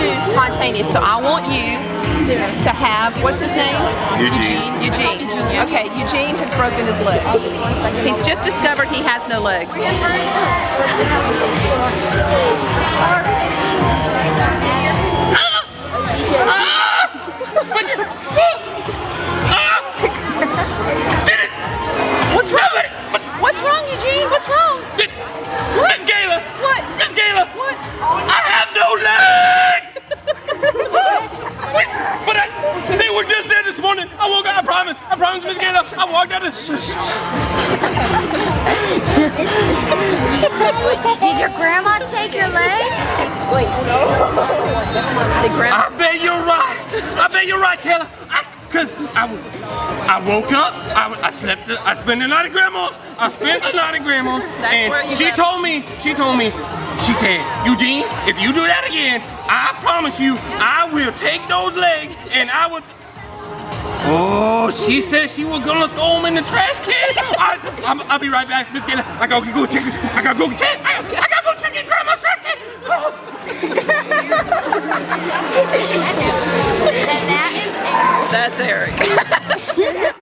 do spontaneous. So I want you to have, what's his name? Eugene. Okay, Eugene has broken his leg. He's just discovered he has no legs. What's wrong? What's wrong, Eugene? What's wrong? Miss Gayla! What? Miss Gayla! What? I have no legs! But they were just there this morning. I woke up, I promise, Miss Gayla. I walked out of Did your grandma take your legs? I bet you're right, Taylor. Cause I woke up, I slept, I spent the night at grandma's. And she told me, she said, Eugene, if you do that again, I promise you, I will take those legs and I would. Oh, she said she was gonna throw them in the trash can. I'll be right back, Miss Gayla. I gotta go check grandma's trash can. And that is Erik. That's Erik.